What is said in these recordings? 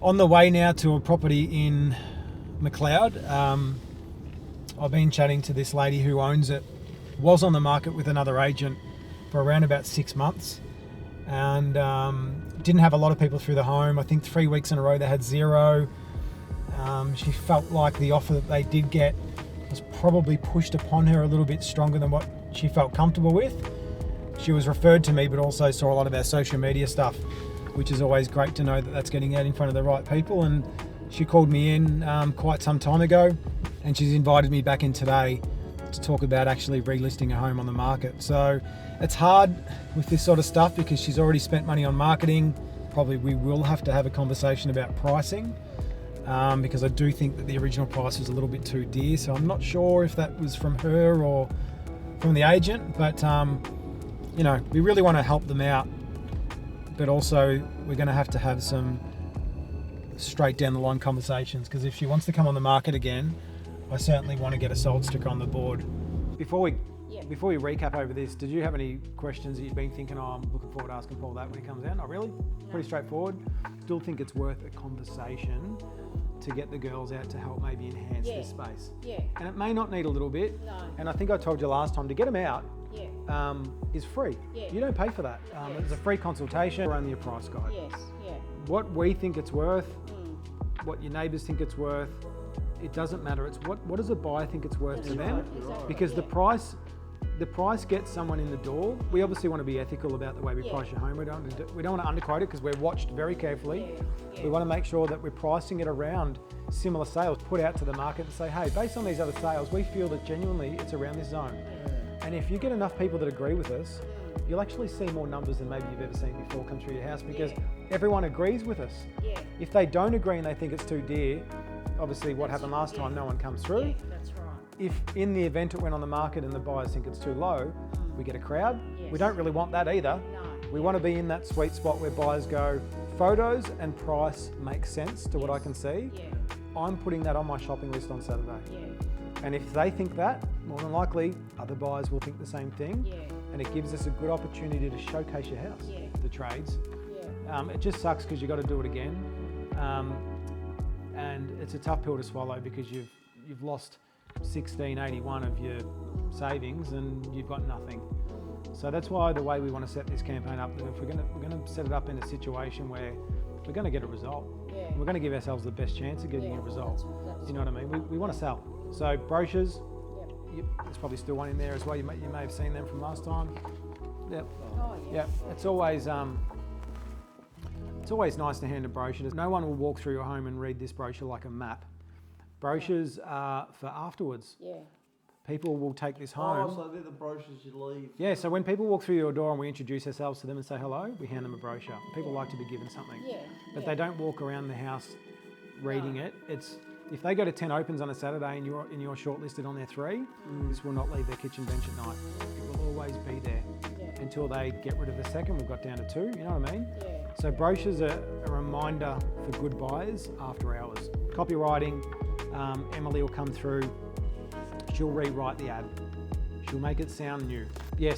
On the way now to a property in McLeod. I've been chatting to this lady who owns it. Was on the market with another agent for around about 6 months, and didn't have a lot of people through the home. I think 3 weeks in a row they had zero. She felt like the offer that they did get was probably pushed upon her a little bit stronger than what she felt comfortable with. She was referred to me, but also saw a lot of our social media stuff, which is always great to know that that's getting out in front of the right people. And she called me in quite some time ago, and she's invited me back in today to talk about actually relisting a home on the market. So it's hard with this sort of stuff because she's already spent money on marketing. Probably we will have to have a conversation about pricing, because I do think that the original price was a little bit too dear. So I'm not sure if that was from her or from the agent, but you know, we really want to help them out, but also we're going to have some straight down the line conversations, because if she wants to come on the market again, I certainly want to get a sold sticker on the board. Before we recap over this, did you have any questions that you've been thinking, oh, I'm looking forward to asking Paul that when he comes out? Not really? No. Pretty straightforward. Still think it's worth a conversation to get the girls out to help maybe enhance this space. Yeah. And it may not need a little bit. No. And I think I told you last time, to get them out is free. Yeah. You don't pay for that. It's a free consultation. We're only a price guide. Yes. Yeah. What we think it's worth, what your neighbours think it's worth, it doesn't matter. It's what does a buyer think it's worth to them? Exactly. Because the price gets someone in the door. We obviously want to be ethical about the way we price your home. We don't want to underquote it because we're watched very carefully. Yeah. We want to make sure that we're pricing it around similar sales, put out to the market and say, hey, based on these other sales, we feel that genuinely it's around this zone. And if you get enough people that agree with us, you'll actually see more numbers than maybe you've ever seen before come through your house, because everyone agrees with us. Yeah. If they don't agree and they think it's too dear, obviously what happened last time, no one comes through. Yeah, that's right. If in the event it went on the market and the buyers think it's too low, we get a crowd. Yes. We don't really want that either. No. We want to be in that sweet spot where buyers go, photos and price make sense to what I can see. Yeah. I'm putting that on my shopping list on Saturday. Yeah. And if they think that, more than likely, other buyers will think the same thing. Yeah. And it gives us a good opportunity to showcase your house, the trades. Yeah. It just sucks because you've got to do it again. And it's a tough pill to swallow because you've lost 1681 of your savings and you've got nothing. So that's why the way we want to set this campaign up, that if we're going to set it up in a situation where we're going to get a result. Yeah. We're going to give ourselves the best chance of getting a result. You know what I mean? We want to sell. So brochures, there's probably still one in there as well. You may have seen them from last time. Yep. Oh, yeah. Yep. It's always nice to hand a brochure. No one will walk through your home and read this brochure like a map. Brochures are for afterwards. Yeah. People will take this home. Oh, so they're the brochures you leave. Yeah, so when people walk through your door and we introduce ourselves to them and say hello, we hand them a brochure. People like to be given something. Yeah. But they don't walk around the house reading it. It's if they go to 10 opens on a Saturday and you're shortlisted on their 3, this will not leave their kitchen bench at night. It will always be there until they get rid of the second. We've got down to 2, you know what I mean? Yeah. So brochures are a reminder for good buyers after hours. Copywriting, Emily will come through. She'll rewrite the ad. She'll make it sound new. Yeah,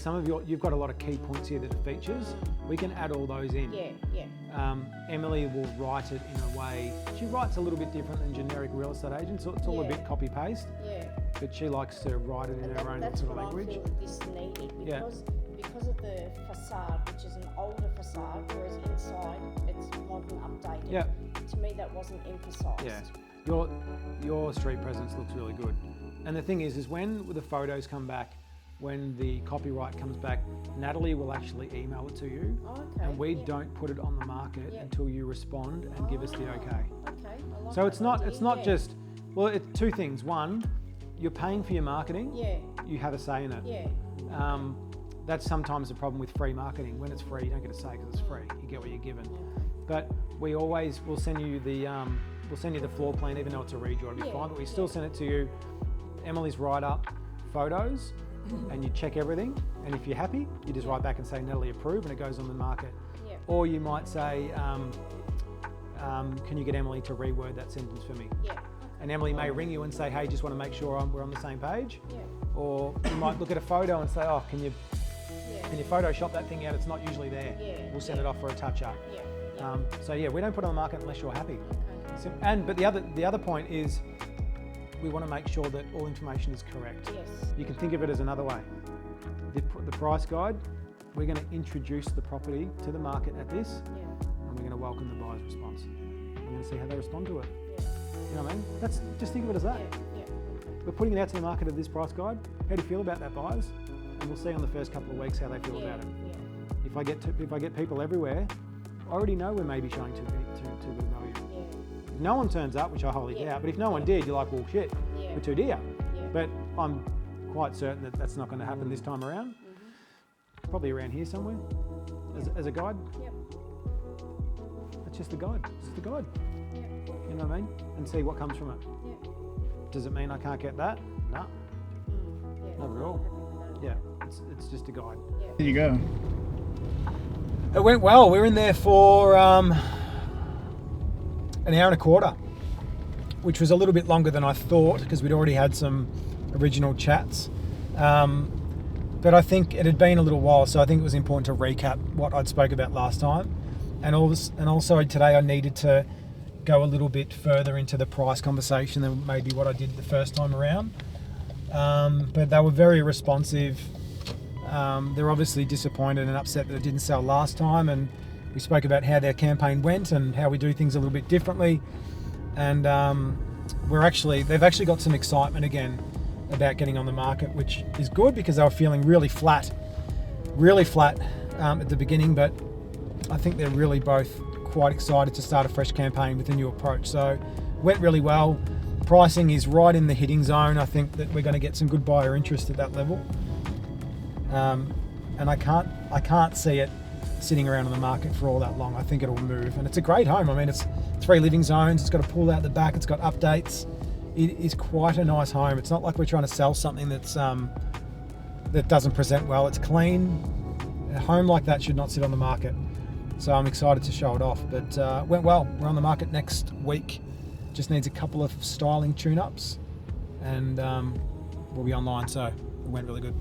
you've got a lot of key points here that are features. We can add all those in. Yeah. Emily will write it in a way, she writes a little bit different than generic real estate agents, so it's all a bit copy paste. Yeah. But she likes to write it in her own sort of language. That's what I feel this needed because of the facade, which is an older facade, whereas inside it's modern, updated. Yeah. To me, that wasn't emphasised. Yeah. Your street presence looks really good. And the thing is when the photos come back, when the copyright comes back, Natalie will actually email it to you. Oh, okay. And we don't put it on the market until you respond and give us the okay. Okay. So it's not just, well, it's 2 things. One, you're paying for your marketing. Yeah. You have a say in it. Yeah. That's sometimes the problem with free marketing. When it's free, you don't get a say because it's free. You get what you're given. But we always will send you the floor plan, even though it's a redraw, it'll be fine. But we still send it to you. Emily's write up photos, and you check everything. And if you're happy, you just write back and say Natalie approve, and it goes on the market. Yeah. Or you might say, can you get Emily to reword that sentence for me? Yeah. And Emily may ring you and say, hey, just want to make sure we're on the same page. Yeah. Or you might look at a photo and say, oh, can you Photoshop that thing out? It's not usually there. Yeah. We'll send it off for a touch up. Yeah. So yeah, we don't put it on the market unless you're happy. Okay. But the other point is, we want to make sure that all information is correct. Yes. You can think of it as another way. The price guide, we're going to introduce the property to the market at this, Yeah. and we're going to welcome the buyer's response. We're going to see how they respond to it. Yeah. You know what I mean? Just think of it as that. Yeah. We're putting it out to the market at this price guide. How do you feel about that, buyers? And we'll see on the first couple of weeks how they feel Yeah. about it. Yeah. If I get people everywhere, I already know we may be showing too good value. Yeah. If no one turns up, which I highly Yeah. doubt, but if no one did, you're like, well, shit, Yeah. we're too dear. Yeah. But I'm quite certain that that's not going to happen this time around. Mm-hmm. Probably around here somewhere, as a guide. Yep. It's just a guide. It's just a guide. Yep. You know what I mean? And see what comes from it. Yep. Does it mean I can't get that? No, Yeah. not at all. Happy with that. Yeah, it's just a guide. Yeah. There you go. It went well. We were in there for an hour and a quarter, which was a little bit longer than I thought because we'd already had some original chats. But I think it had been a little while, so I think it was important to recap what I'd spoke about last time. And also today I needed to go a little bit further into the price conversation than maybe what I did the first time around. But they were very responsive. They're obviously disappointed and upset that it didn't sell last time, and we spoke about how their campaign went and how we do things a little bit differently. And they've actually got some excitement again about getting on the market, which is good because they were feeling really flat at the beginning, but I think they're really both quite excited to start a fresh campaign with a new approach. So went really well. Pricing is right in the hitting zone. I think that we're going to get some good buyer interest at that level. And I can't see it sitting around on the market for all that long. I think it'll move, and it's a great home. I mean, it's 3 living zones. It's got a pool out the back. It's got updates. It is quite a nice home. It's not like we're trying to sell something that's that doesn't present well. It's clean. A home like that should not sit on the market. So I'm excited to show it off. But went well. We're on the market next week. Just needs a couple of styling tune-ups, and we'll be online. So it went really good.